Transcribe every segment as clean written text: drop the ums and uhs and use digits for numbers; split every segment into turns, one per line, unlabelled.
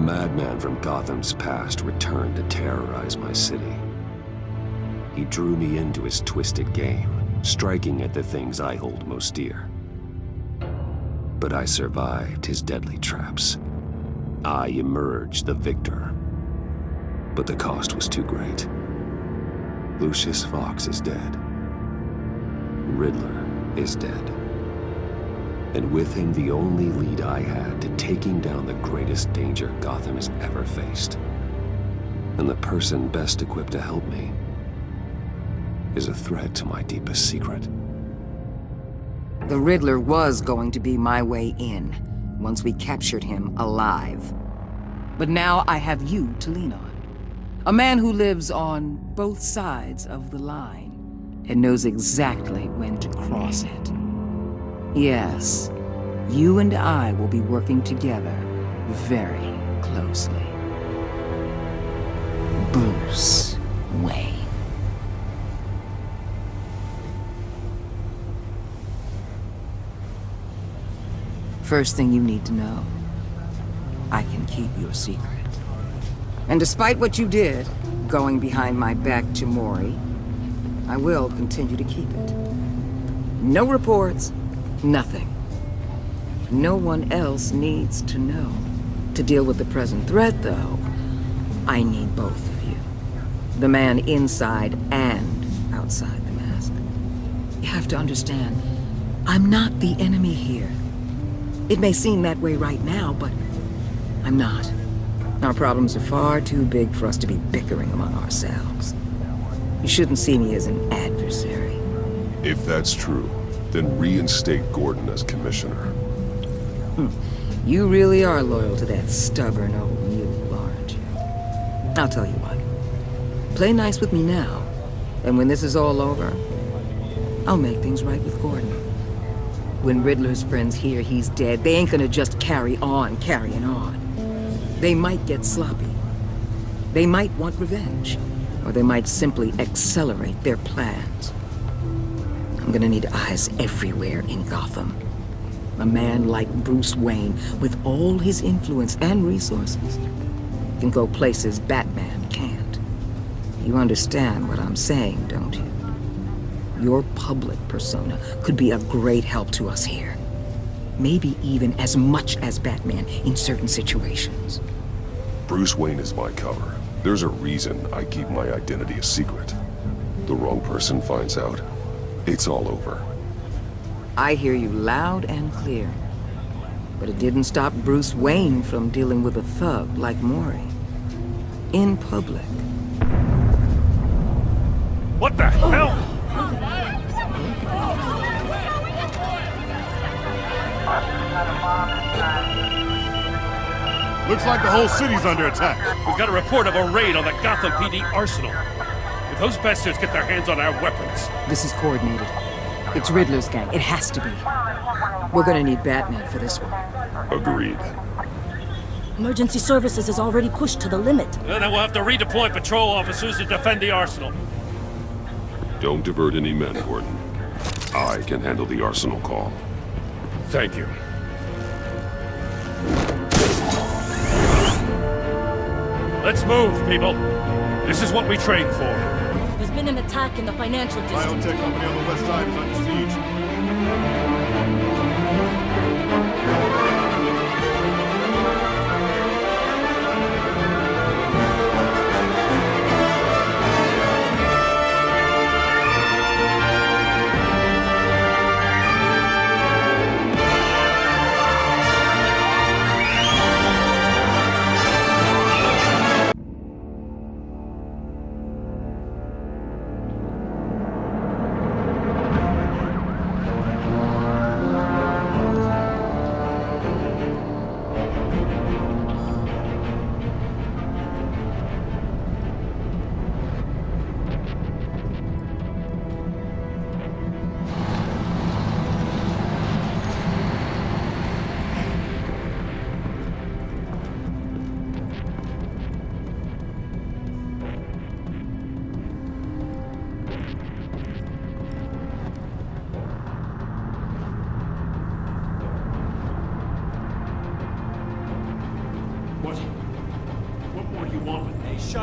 madman from Gotham's past returned to terrorize my city. He drew me into his twisted game, striking at the things I hold most dear. But I survived his deadly traps. I emerged the victor. But the cost was too great. Lucius Fox is dead. Riddler is dead. And with him, the only lead I had to taking down the greatest danger Gotham has ever faced. And the person best equipped to help me is a threat to my deepest secret.
The Riddler was going to be my way in, once we captured him alive. But now I have you to lean on. A man who lives on both sides of the line and knows exactly when to cross it. Yes, you and I will be working together very closely. Bruce Wayne. First thing you need to know, I can keep your secret. And despite what you did, going behind my back to Mori, I will continue to keep it. No reports, nothing. No one else needs to know. To deal with the present threat, though, I need both of you. The man inside and outside the mask. You have to understand, I'm not the enemy here. It may seem that way right now, but I'm not. Our problems are far too big for us to be bickering among ourselves. You shouldn't see me as an adversary.
If that's true, then reinstate Gordon as commissioner.
You really are loyal to that stubborn old mule, aren't you? I'll tell you what. Play nice with me now, and when this is all over, I'll make things right with Gordon. When Riddler's friends hear he's dead, they ain't gonna just carry on carrying on. They might get sloppy. They might want revenge. Or they might simply accelerate their plans. I'm gonna need eyes everywhere in Gotham. A man like Bruce Wayne, with all his influence and resources, can go places Batman can't. You understand what I'm saying, don't you? Your public persona could be a great help to us here. Maybe even as much as Batman in certain situations.
Bruce Wayne is my cover. There's a reason I keep my identity a secret. The wrong person finds out, it's all over.
I hear you loud and clear. But it didn't stop Bruce Wayne from dealing with a thug like Mori. In public.
What the hell?
Looks like the whole city's under attack.
We've got a report of a raid on the Gotham PD arsenal. If those bastards get their hands on our weapons...
This is coordinated. It's Riddler's gang. It has to be. We're gonna need Batman for this one.
Agreed.
Emergency services is already pushed to the limit.
Then we'll have to redeploy patrol officers to defend the arsenal.
Don't divert any men, Gordon. I can handle the arsenal call.
Thank you. Let's move, people. This is what we trained for.
There's been an attack in the financial district.
Biotech company on the west side is under siege.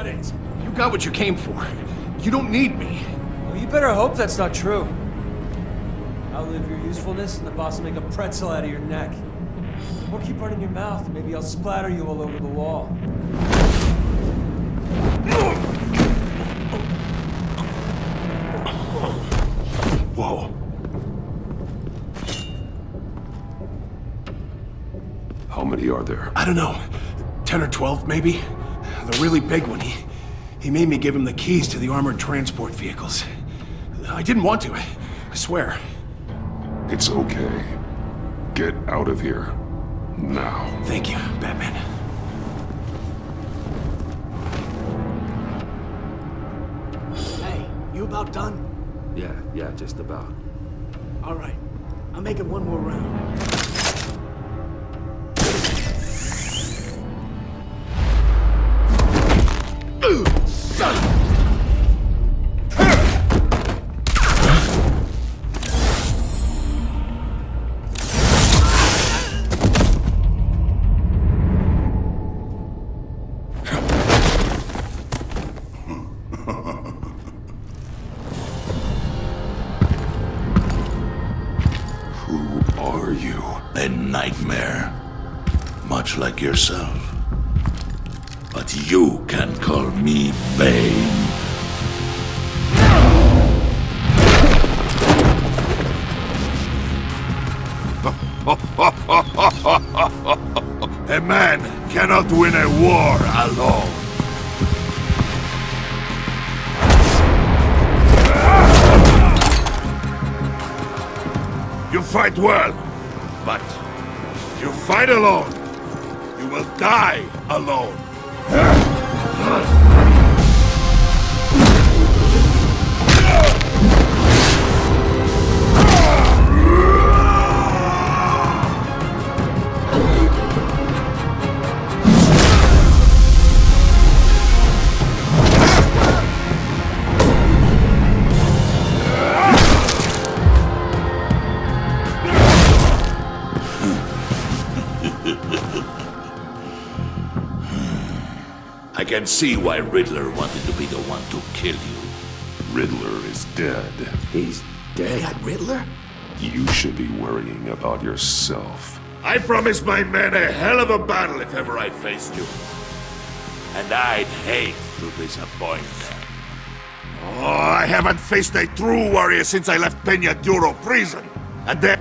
got it.
You got what you came for. You don't need me.
Well, you better hope that's not true. Outlive your usefulness, and the boss will make a pretzel out of your neck. Or keep running your mouth, and maybe I'll splatter you all over the wall.
Whoa. How many are there?
I don't know. 10 or 12, maybe? The really big one, he made me give him the keys to the armored transport vehicles. I didn't want to, I swear.
It's okay. Get out of here. Now.
Thank you, Batman.
Hey, you about done?
Yeah, just about.
All right. I'm making one more round.
Who are you?
A nightmare. Much like yourself. But you can call me Bane. A man cannot win a war alone. You fight well, but you fight alone. You will die alone. I can see why Riddler wanted to be the one to kill you.
Riddler is dead.
He's dead.
Riddler?
You should be worrying about yourself.
I promised my men a hell of a battle if ever I faced you. And I'd hate to disappoint them. Oh, I haven't faced a true warrior since I left Peña Duro prison. And then...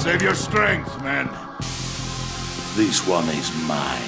Save your strength, man. This one is mine.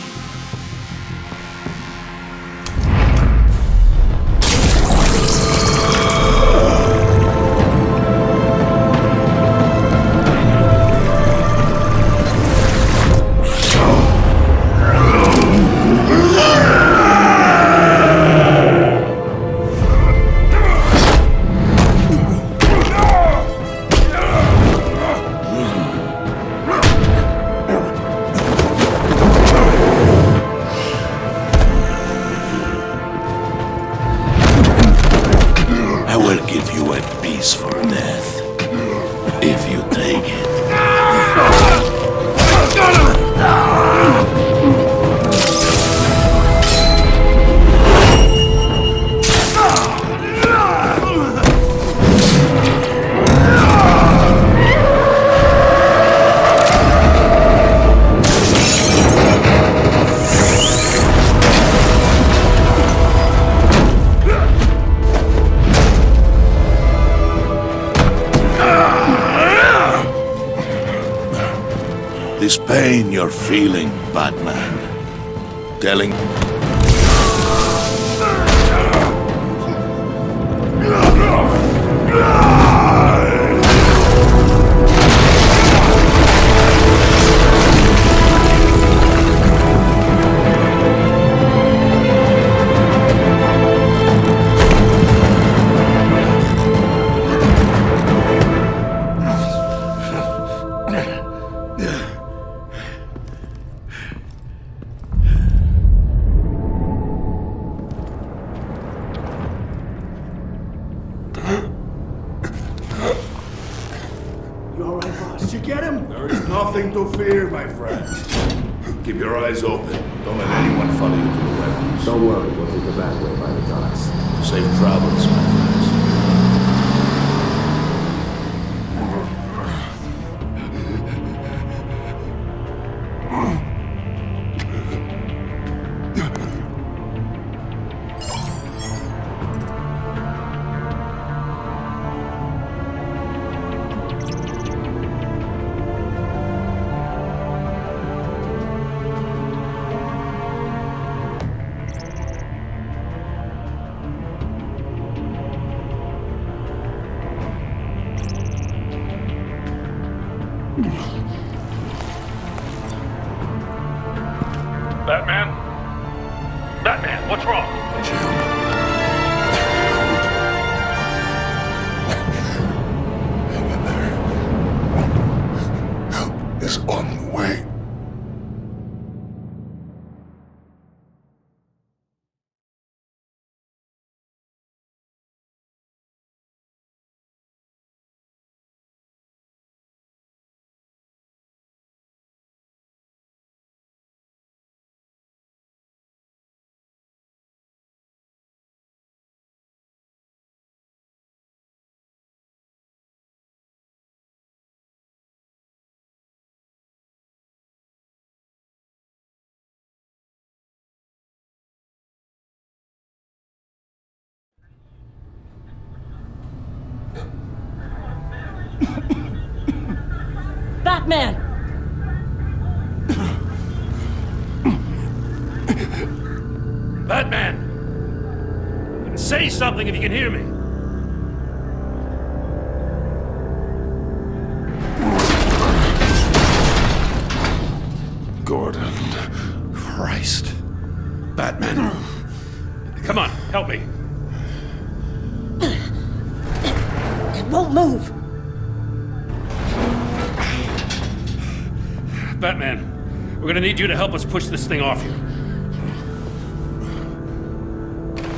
I will give you a peaceful death, if you take it. This pain you're feeling, Batman. Telling... nothing to fear, my friend. Keep your eyes open. Don't let anyone follow you to the warehouse.
Don't worry, we'll take the back way by the docks.
Safe travels, my friends.
Batman? Batman, what's wrong?
Help is on the way.
Batman!
Batman! Say something if you can hear me.
Gordon.
Christ. Batman. Come on, help me.
It won't move!
Batman, we're gonna need you to help us push this thing off you.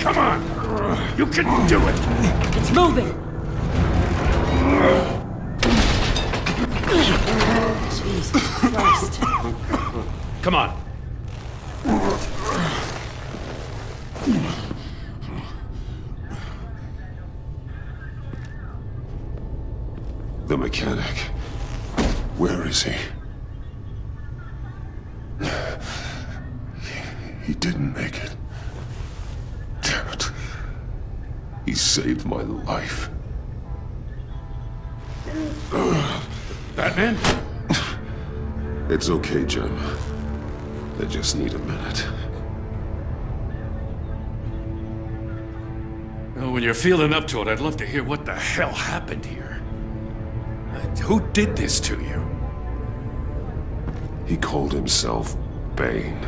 Come on! You can do it!
It's moving! Jesus Christ.
Come on.
The mechanic. Where is he? He didn't make it. Damn it. He saved my life.
Batman?
It's okay, Jim. I just need a minute.
Well, when you're feeling up to it, I'd love to hear what the hell happened here. Who did this to you?
He called himself Bane.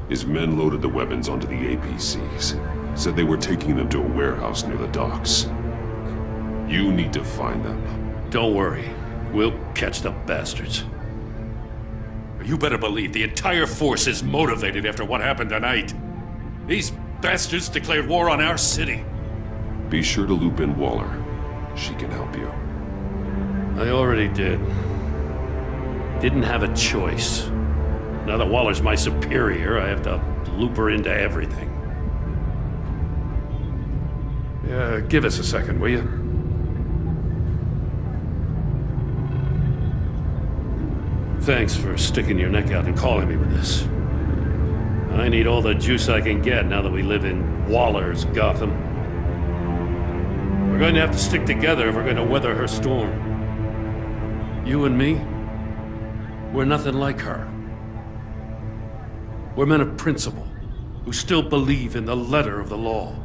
His men loaded the weapons onto the APCs. Said they were taking them to a warehouse near the docks. You need to find them.
Don't worry. We'll catch the bastards. You better believe the entire force is motivated after what happened tonight. These bastards declared war on our city.
Be sure to loop in Waller. She can help you.
I already did. Didn't have a choice. Now that Waller's my superior, I have to loop her into everything. Yeah, give us a second, will you? Thanks for sticking your neck out and calling me with this. I need all the juice I can get now that we live in Waller's Gotham. We're going to have to stick together if we're going to weather her storm. You and me, we're nothing like her. We're men of principle, who still believe in the letter of the law.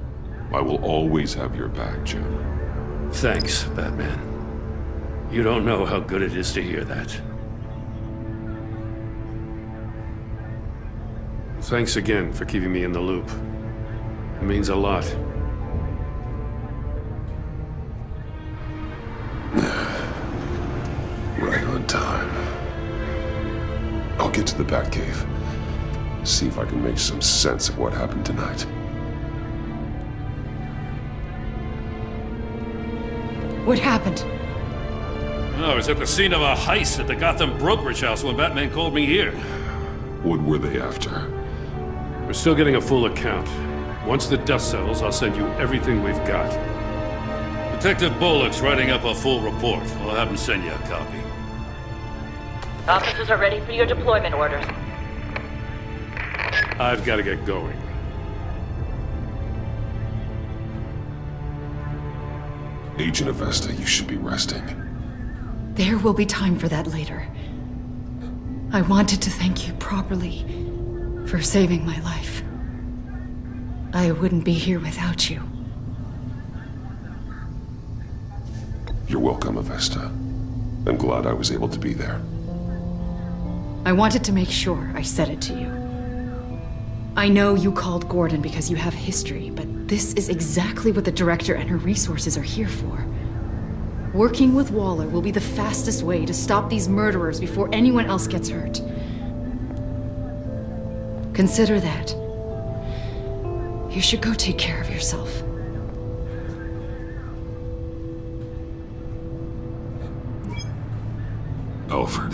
I will always have your back, Jim.
Thanks, Batman. You don't know how good it is to hear that. Thanks again for keeping me in the loop. It means a lot.
Right on time. I'll get to the Batcave. See if I can make some sense of what happened tonight.
What happened?
No, I was at the scene of a heist at the Gotham brokerage house when Batman called me here.
What were they after?
We're still getting a full account. Once the dust settles, I'll send you everything we've got.
Detective Bullock's writing up a full report. I'll have him send you a copy.
Officers are ready for your deployment orders.
I've got to get going.
Agent Avesta, you should be resting.
There will be time for that later. I wanted to thank you properly for saving my life. I wouldn't be here without you.
You're welcome, Avesta. I'm glad I was able to be there.
I wanted to make sure I said it to you. I know you called Gordon because you have history, but this is exactly what the director and her resources are here for. Working with Waller will be the fastest way to stop these murderers before anyone else gets hurt. Consider that. You should go take care of yourself.
Alfred,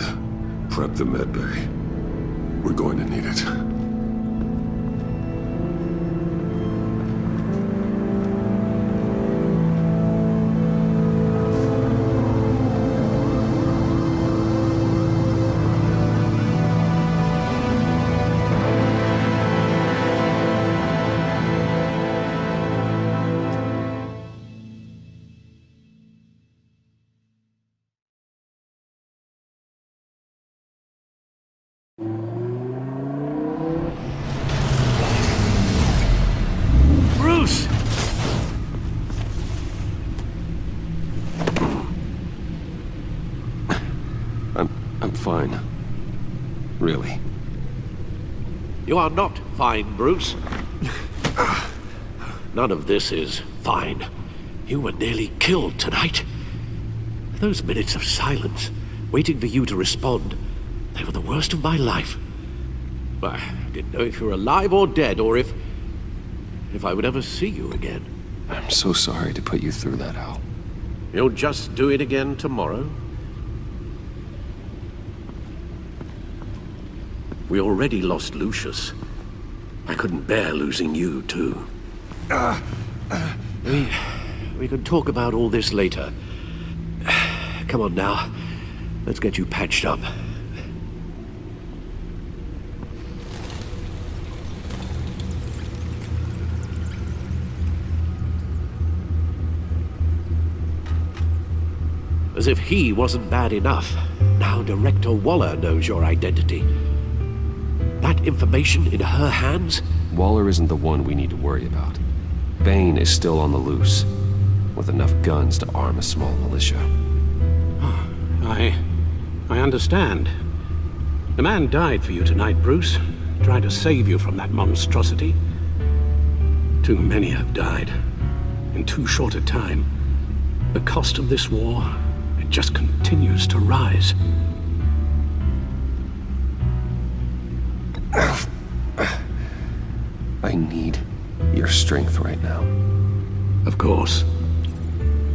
prep the med bay. We're going to need it.
Bruce!
I'm fine. Really.
You are not fine, Bruce. None of this is fine. You were nearly killed tonight. Those minutes of silence, waiting for you to respond, they were the worst of my life. I didn't know if you were alive or dead, or if I would ever see you again.
I'm so sorry to put you through that, Al.
You'll just do it again tomorrow? We already lost Lucius. I couldn't bear losing you, too. We can talk about all this later. Come on now. Let's get you patched up. As if he wasn't bad enough, now Director Waller knows your identity. That information in her hands?
Waller isn't the one we need to worry about. Bane is still on the loose, with enough guns to arm a small militia.
I understand. The man died for you tonight, Bruce. Trying to save you from that monstrosity. Too many have died. In too short a time. The cost of this war, it just continues to rise.
I need your strength right now.
Of course.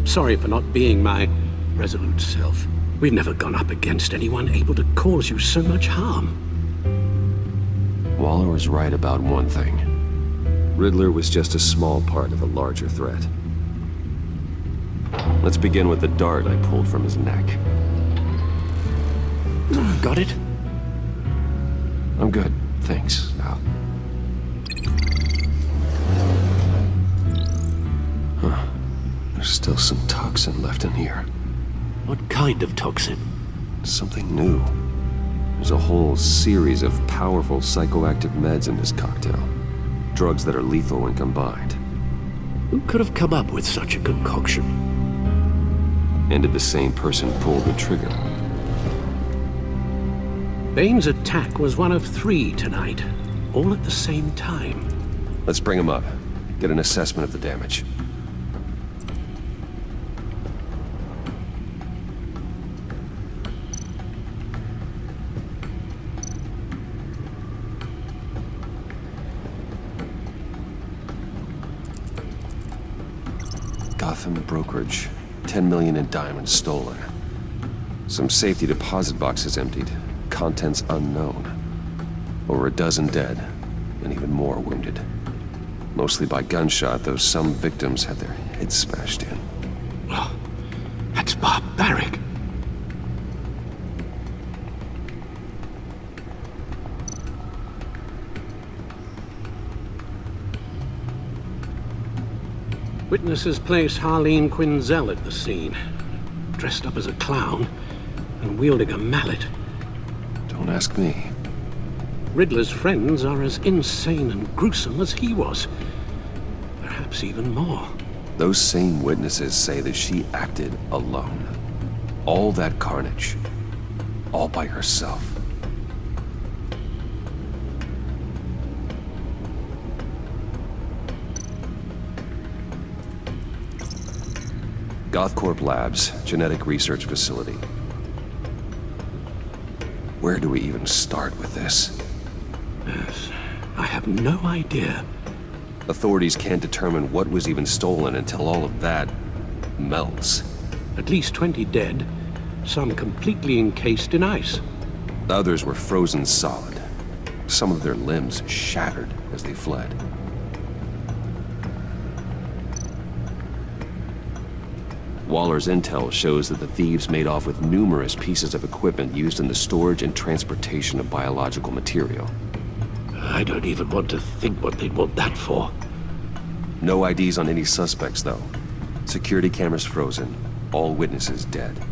Sorry for not being my resolute self. We've never gone up against anyone able to cause you so much harm.
Waller was right about one thing. Riddler was just a small part of a larger threat. Let's begin with the dart I pulled from his neck.
Got it?
I'm good, thanks, Al. Huh. There's still some toxin left in here.
What kind of toxin?
Something new. There's a whole series of powerful psychoactive meds in this cocktail. Drugs that are lethal when combined.
Who could have come up with such a concoction?
And did the same person pull the trigger?
Bane's attack was one of 3 tonight, all at the same time.
Let's bring him up. Get an assessment of the damage. Gotham brokerage. 10 million in diamonds stolen. Some safety deposit boxes emptied, contents unknown. Over a dozen dead, and even more wounded. Mostly by gunshot, though some victims had their heads smashed in.
Oh, that's barbaric. Witnesses place Harleen Quinzel at the scene, dressed up as a clown and wielding a mallet.
Don't ask me.
Riddler's friends are as insane and gruesome as he was. Perhaps even more.
Those same witnesses say that she acted alone. All that carnage. All by herself. Gothcorp Labs, genetic research facility. Where do we even start with this?
Yes, I have no idea.
Authorities can't determine what was even stolen until all of that melts.
At least 20 dead, some completely encased in ice.
Others were frozen solid. Some of their limbs shattered as they fled. Waller's intel shows that the thieves made off with numerous pieces of equipment used in the storage and transportation of biological material.
I don't even want to think what they'd want that for.
No IDs on any suspects, though. Security cameras frozen. All witnesses dead.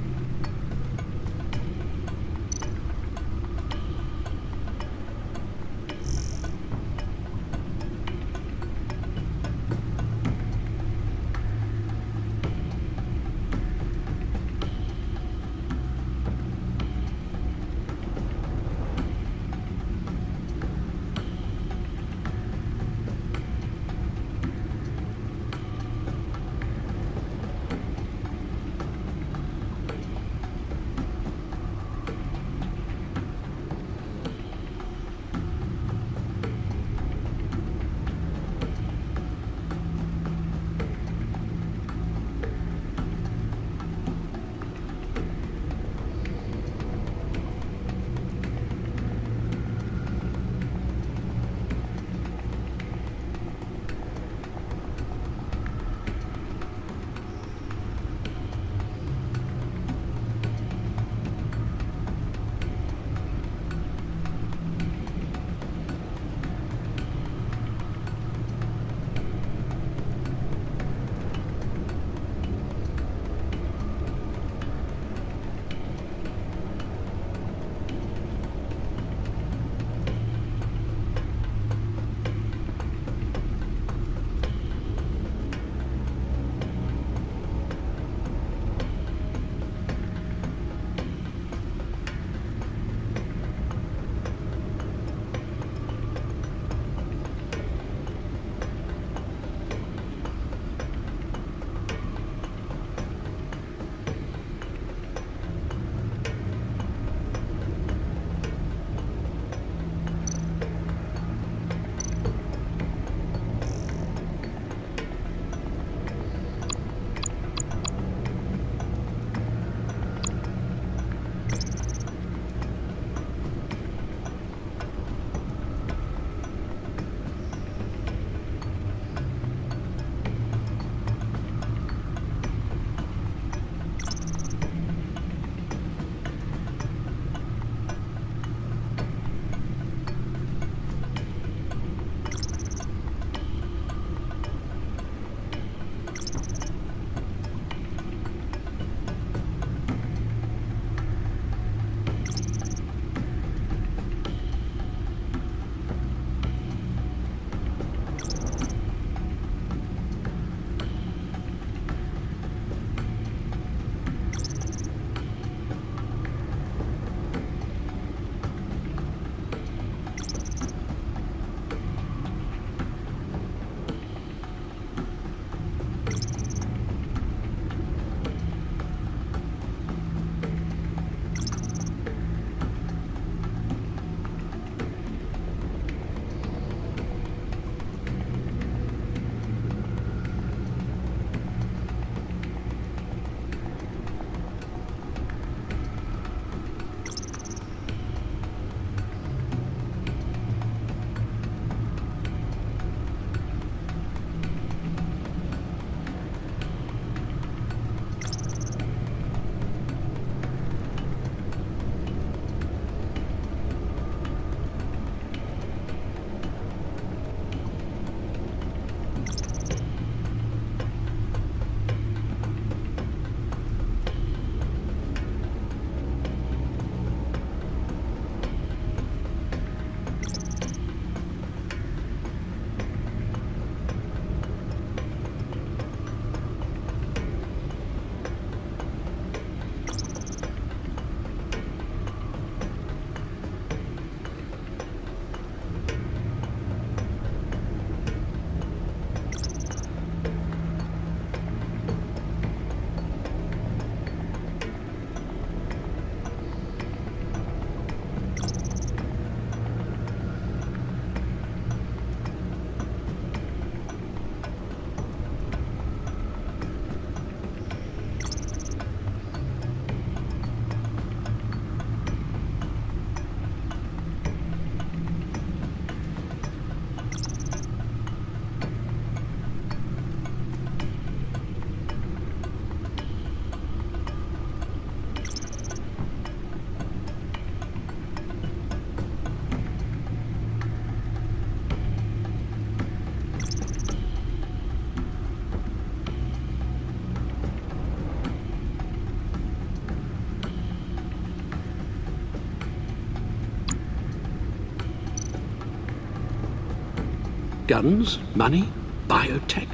Guns? Money? Biotech?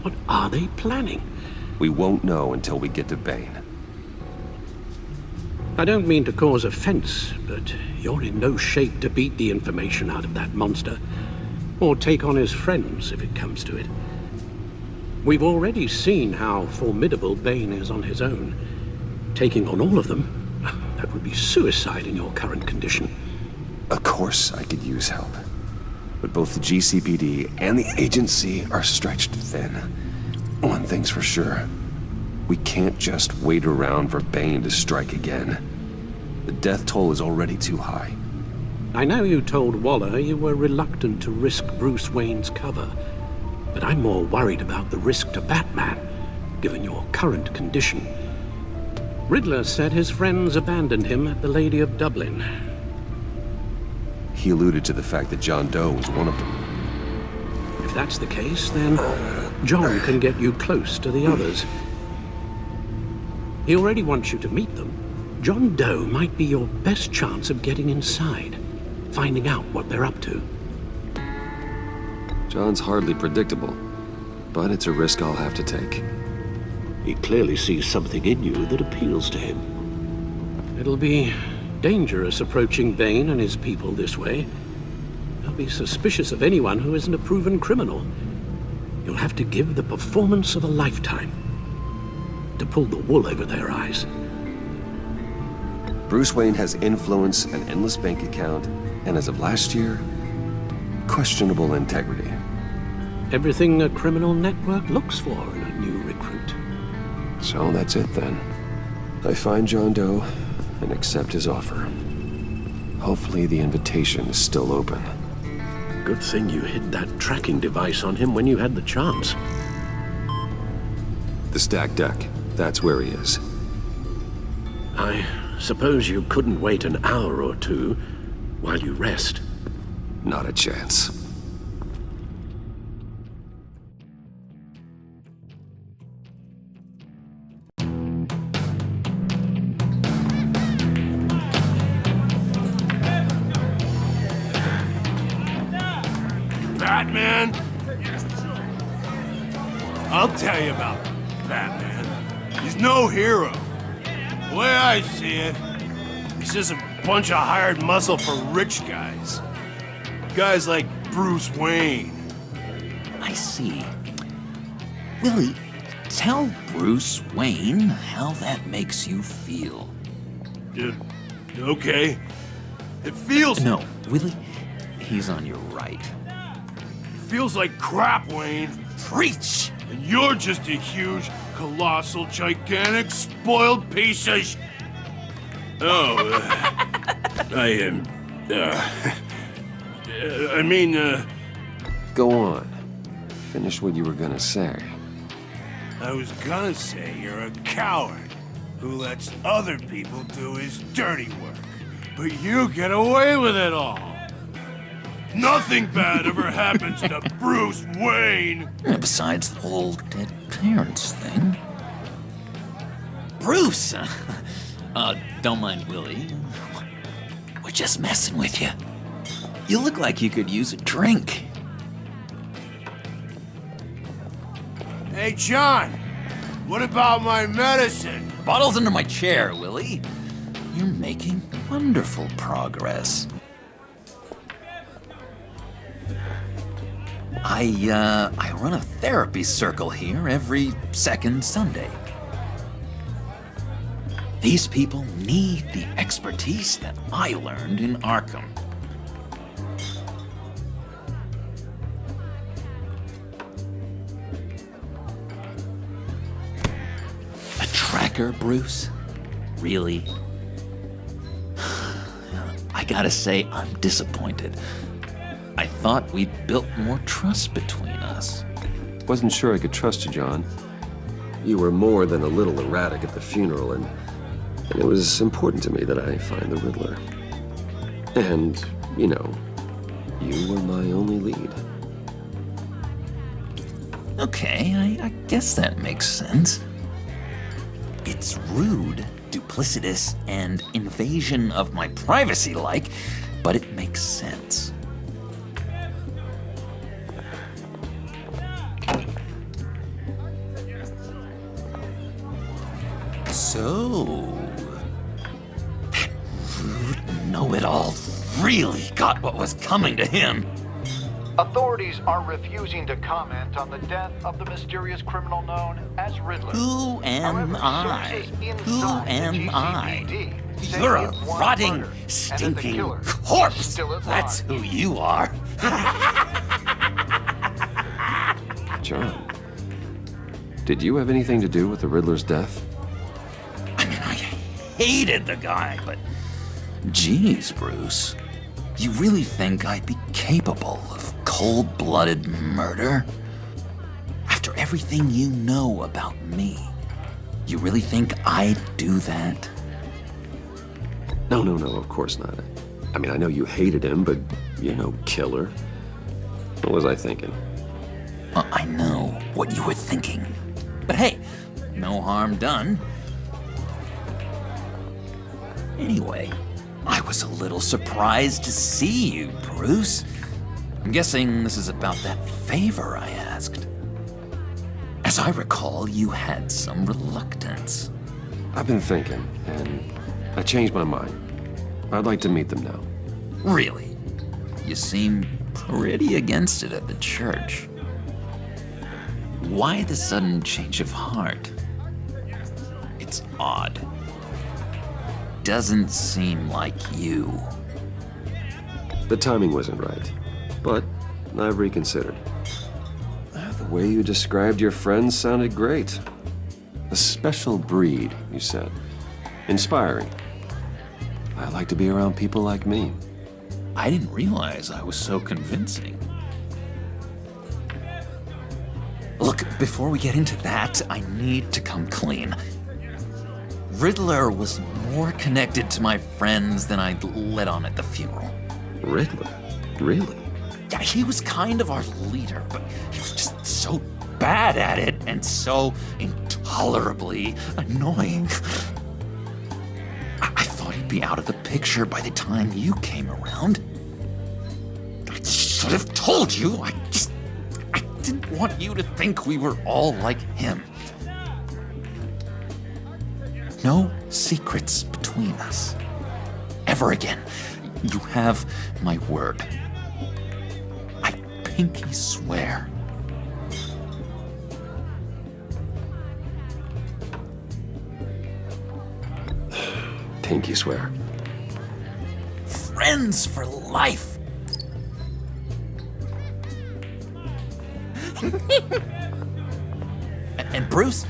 What are they planning?
We won't know until we get to Bane.
I don't mean to cause offense, but you're in no shape to beat the information out of that monster, or take on his friends if it comes to it. We've already seen how formidable Bane is on his own. Taking on all of them, that would be suicide in your current condition.
Of course I could use help. But both the GCPD and the agency are stretched thin. One thing's for sure. We can't just wait around for Bane to strike again. The death toll is already too high.
I know you told Waller you were reluctant to risk Bruce Wayne's cover, but I'm more worried about the risk to Batman, given your current condition. Riddler said his friends abandoned him at the Lady of Dublin.
He alluded to the fact that John Doe was one of them.
If that's the case, then John can get you close to the others. He already wants you to meet them. John Doe might be your best chance of getting inside, finding out what they're up to.
John's hardly predictable, but it's a risk I'll have to take.
He clearly sees something in you that appeals to him. It'll be dangerous approaching Bane and his people this way. They'll be suspicious of anyone who isn't a proven criminal. You'll have to give the performance of a lifetime to pull the wool over their eyes.
Bruce Wayne has influence, an endless bank account, and as of last year, questionable integrity.
Everything a criminal network looks for in a new recruit.
So that's it then. I find John Doe and accept his offer. Hopefully the invitation is still open.
Good thing you hid that tracking device on him when you had the chance.
The stacked deck, that's where he is.
I suppose you couldn't wait an hour or two while you rest?
Not a chance.
Batman? I'll tell you about Batman. He's no hero. The way I see it, he's just a bunch of hired muscle for rich guys. Guys like Bruce Wayne.
I see. Willie, tell Bruce Wayne how that makes you feel.
Okay. It feels...
No, Willie, he's on your right.
Feels like crap, Wayne.
Preach!
And you're just a huge, colossal, gigantic, spoiled piece of
Go on. Finish what you were gonna say.
I was gonna say you're a coward who lets other people do his dirty work. But you get away with it all. Nothing bad ever happens to Bruce Wayne!
Besides the whole dead parents thing. Bruce! Don't mind Willie. We're just messing with you. You look like you could use a drink.
Hey, John! What about my medicine?
Bottle's under my chair, Willie. You're making wonderful progress. I run a therapy circle here every second Sunday. These people need the expertise that I learned in Arkham. A tracker, Bruce? Really? I gotta say, I'm disappointed. I thought we'd built more trust between us.
Wasn't sure I could trust you, John. You were more than a little erratic at the funeral, and it was important to me that I find the Riddler. And, you know, you were my only lead.
Okay, I guess that makes sense. It's rude, duplicitous, and invasion of my privacy-like, but it makes sense. So, that rude know-it-all really got what was coming to him.
Authorities are refusing to comment on the death of the mysterious criminal known as Riddler.
Who am I? Who am I?
GCPD
You're a rotting, stinking corpse. That's who you are.
John, did you have anything to do with the Riddler's death?
I mean, I hated the guy, but geez, Bruce, you really think I'd be capable of cold-blooded murder? After everything you know about me, you really think I'd do that?
No, of course not. I mean, I know you hated him, but you're no killer. What was I thinking?
Well, I know what you were thinking. But hey, no harm done. Anyway, I was a little surprised to see you, Bruce. I'm guessing this is about that favor I asked. As I recall, you had some reluctance.
I've been thinking, and I changed my mind. I'd like to meet them now.
Really? You seem pretty against it at the church. Why the sudden change of heart? It's odd. Doesn't seem like you.
The timing wasn't right, but I've reconsidered. The way you described your friends sounded great. A special breed, you said. Inspiring. I like to be around people like me.
I didn't realize I was so convincing. Look, before we get into that, I need to come clean. Riddler was more connected to my friends than I'd let on at the funeral.
Riddler? Really?
Yeah, he was kind of our leader, but he was just so bad at it and so intolerably annoying. I thought he'd be out of the picture by the time you came around. I should have told you. I didn't want you to think we were all like him. No secrets between us. Ever again. You have my word. I pinky swear.
Pinky swear.
Friends for life. And Bruce,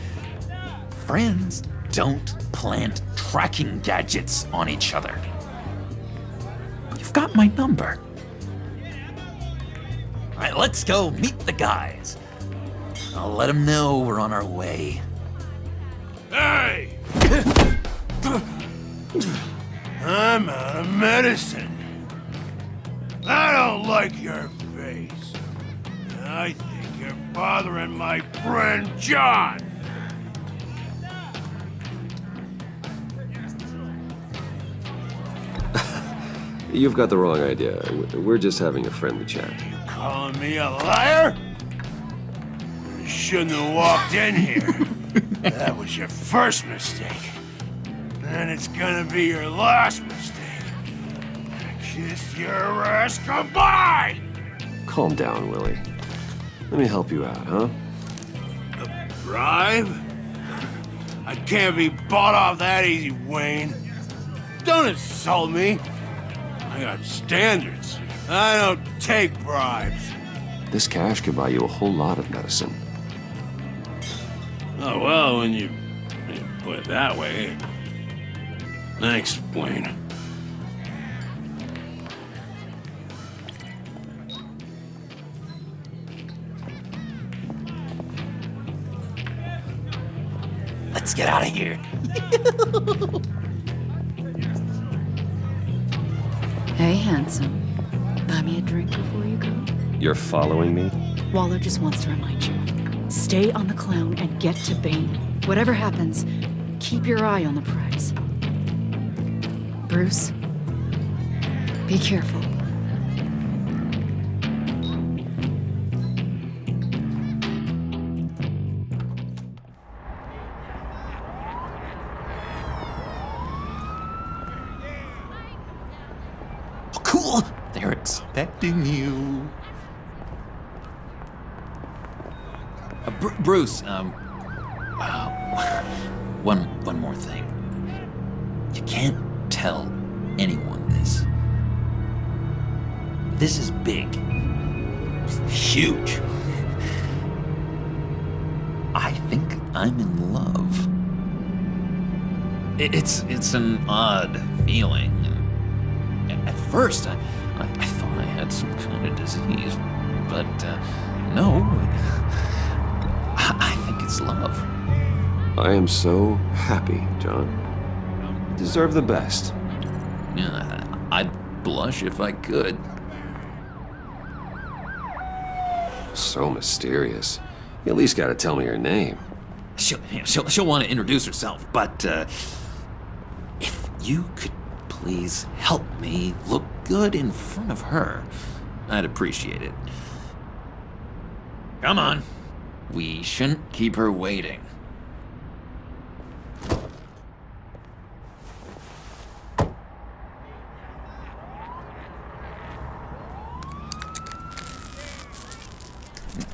friends don't plant tracking gadgets on each other. You've got my number. All right, let's go meet the guys. I'll let them know we're on our way.
Hey! I'm out of medicine. I don't like your face. I think you're bothering my friend John.
You've got the wrong idea. We're just having a friendly chat.
You calling me a liar? You shouldn't have walked in here. That was your first mistake. And it's gonna be your last mistake. Kiss your ass goodbye!
Calm down, Willie. Let me help you out, huh?
A bribe? I can't be bought off that easy, Wayne. Don't insult me. I got standards. I don't take bribes.
This cash could buy you a whole lot of medicine.
Oh, well, when you put it that way. Thanks, Wayne.
Let's get out of here.
Hey, handsome. Buy me a drink before you go.
You're following me?
Waller just wants to remind you. Stay on the clown and get to Bane. Whatever happens, keep your eye on the prize. Bruce, be careful.
cool. They're expecting you. Bruce, one more thing. You can't tell anyone this. This is big. Huge. I think I'm in love. It's an odd feeling. At first, I thought I had some kind of disease, but no. I think it's love.
I am so happy, John. You deserve the best.
Yeah, I'd blush if I could.
So mysterious. You at least gotta tell me her name.
She'll want to introduce herself, but if you could please help me look good in front of her, I'd appreciate it. Come on. We shouldn't keep her waiting.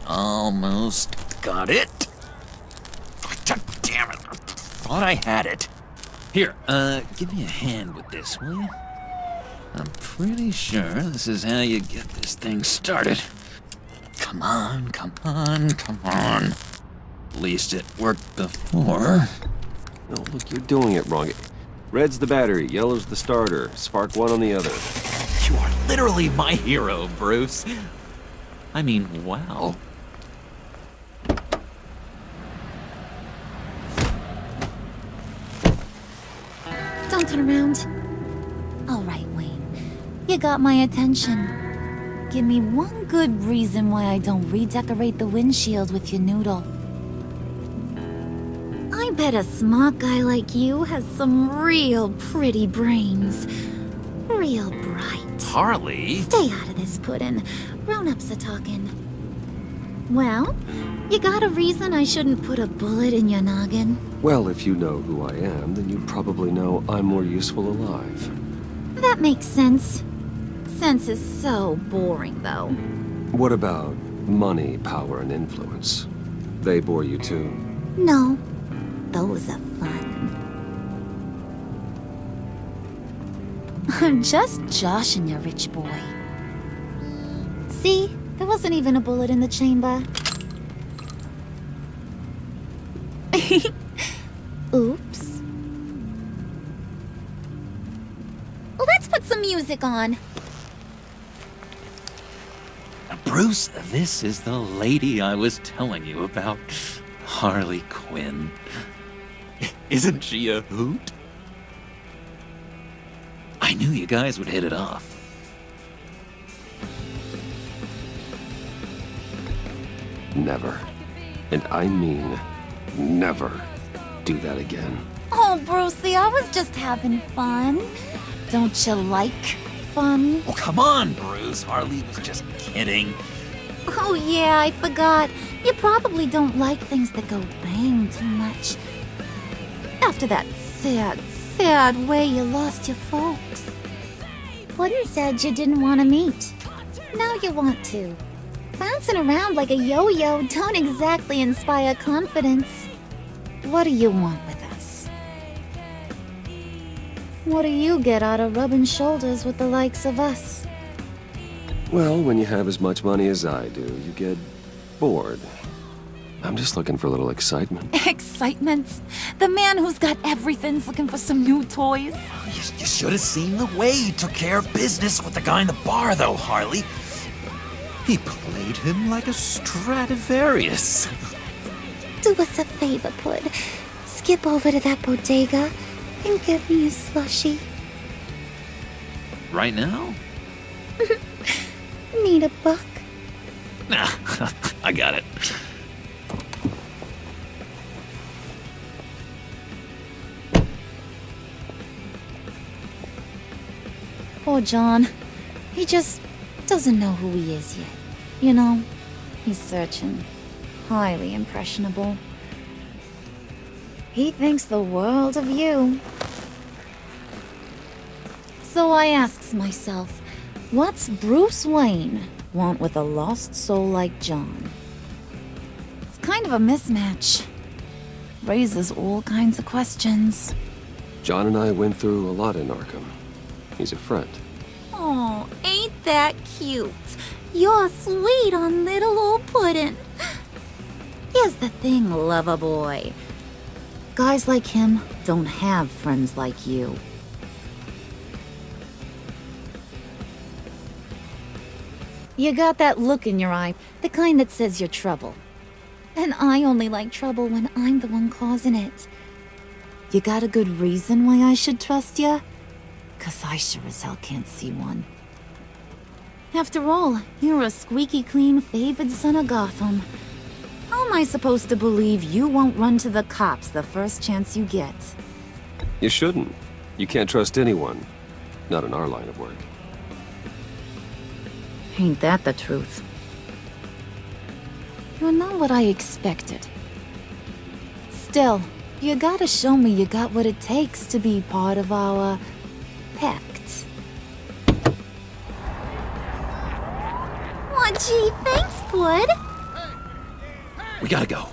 Almost got it. Damn it. I thought I had it. Here, give me a hand with this, will you? I'm pretty sure this is how you get this thing started. Come on, come on, come on. At least it worked before.
No, look, you're doing it wrong. Red's the battery, yellow's the starter, spark one on the other.
You are literally my hero, Bruce. I mean, wow.
Don't turn around. All right, Wayne. You got my attention. Give me one good reason why I don't redecorate the windshield with your noodle. I bet a smart guy like you has some real pretty brains. Real bright.
Harley?
Stay out of this, Puddin'. Grown-ups are talking. Well, you got a reason I shouldn't put a bullet in your noggin?
Well, if you know who I am, then you probably know I'm more useful alive.
That makes sense. Sense is so boring, though.
What about money, power, and influence? They bore you too?
No, those are fun. I'm just joshing you, rich boy. See? There wasn't even a bullet in the chamber. Oops. Let's put some music on.
Bruce, this is the lady I was telling you about. Harley Quinn. Isn't she a hoot? I knew you guys would hit it off.
Never. And I mean never do that again.
Oh, Brucey, I was just having fun. Don't you like fun?
Oh, come on, Bruce. Harley was just kidding.
Oh, yeah, I forgot. You probably don't like things that go bang too much. After that sad way you lost your folks. Puddin' said you didn't want to meet. Now you want to. Bouncing around like a yo-yo don't exactly inspire confidence. What do you want with us? What do you get out of rubbing shoulders with the likes of us?
Well, when you have as much money as I do, you get bored. I'm just looking for a little excitement.
Excitement? The man who's got everything's looking for some new toys?
You should have seen the way he took care of business with the guy in the bar, though, Harley. He played him like a Stradivarius.
Do us a favor, Pud. Skip over to that bodega and get me a slushie.
Right now?
Need a buck?
Nah, I got it.
Poor John. He just doesn't know who he is yet. You know, he's searching. Highly impressionable. He thinks the world of you. So I asks myself, What's Bruce Wayne want with a lost soul like John? It's kind of a mismatch. Raises all kinds of questions.
John and I went through a lot in Arkham. He's a friend.
Oh, ain't that cute? You're sweet on little old puddin'. Here's the thing, lover boy. Guys like him don't have friends like you. You got that look in your eye, the kind that says you're trouble. And I only like trouble when I'm the one causing it. You got a good reason why I should trust you? 'Cause I sure as hell can't see one. After all, you're a squeaky clean favored son of Gotham. How am I supposed to believe you won't run to the cops the first chance you get?
You shouldn't. You can't trust anyone. Not in our line of work.
Ain't that the truth? You're not what I expected. Still, you gotta show me you got what it takes to be part of our pact. Aw, gee, thanks, bud.
We gotta go.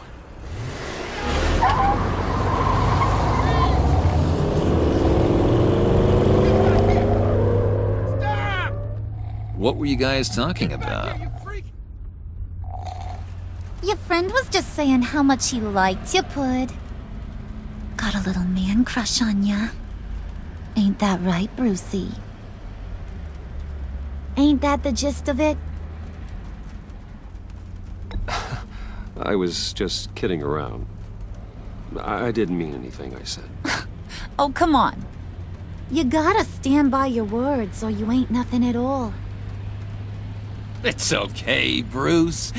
What were you guys talking about?
Your friend was just saying how much he liked you, Pud. Got a little man crush on ya. Ain't that right, Brucey? Ain't that the gist of it?
I was just kidding around. I didn't mean anything I said.
Oh, come on. You gotta stand by your words or you ain't nothing at all.
It's okay, Bruce.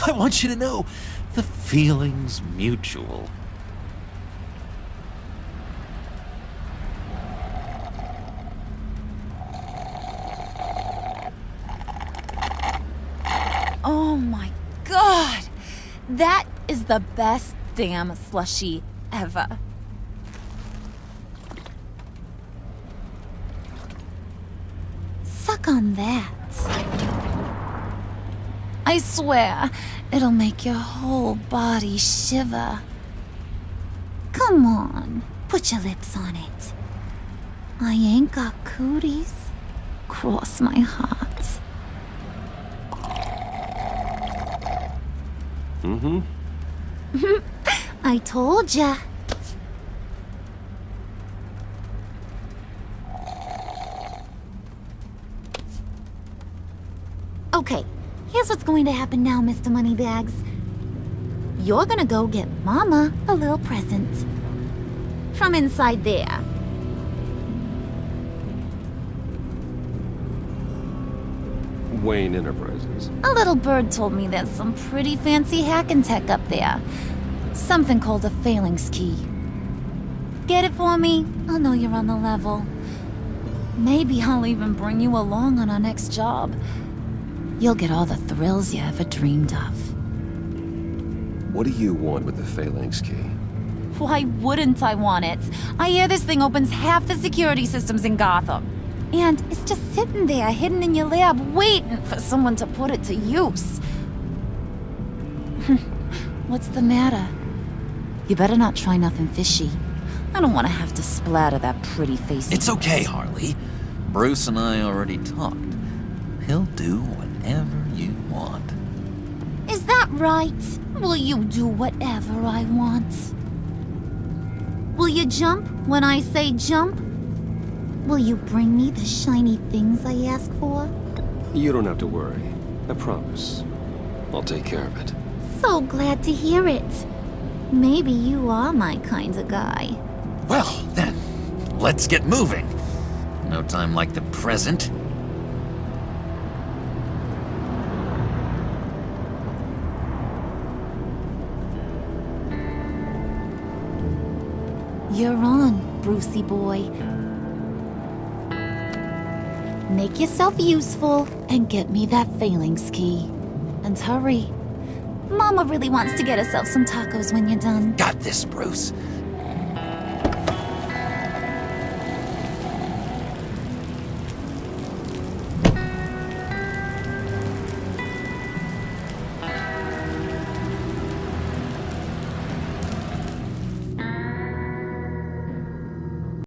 I want you to know the feeling's mutual.
Oh my god! That is the best damn slushie ever. Suck on that. I swear, it'll make your whole body shiver. Come on, put your lips on it. I ain't got cooties. Cross my heart.
Mm-hmm.
I told ya. Okay, here's what's going to happen now, Mr. Moneybags. You're gonna go get Mama a little present. From inside there.
Wayne Enterprises.
A little bird told me there's some pretty fancy hacking tech up there. Something called a phalanx key. Get it for me? I'll know you're on the level. Maybe I'll even bring you along on our next job. You'll get all the thrills you ever dreamed of.
What do you want with the phalanx key?
Why wouldn't I want it? I hear this thing opens half the security systems in Gotham. And it's just sitting there, hidden in your lab, waiting for someone to put it to use. What's the matter? You better not try nothing fishy. I don't want to have to splatter that pretty face.
It's okay, Harley. Bruce and I already talked. He'll do whatever you want.
Is that right? Will you do whatever I want? Will you jump when I say jump? Will you bring me the shiny things I ask for?
You don't have to worry. I promise. I'll take care of it.
So glad to hear it. Maybe you are my kind of guy.
Well, then, let's get moving. No time like the present.
You're on, Brucey boy. Make yourself useful and get me that phalanx key. And hurry. Mama really wants to get herself some tacos when you're done.
Got this, Bruce.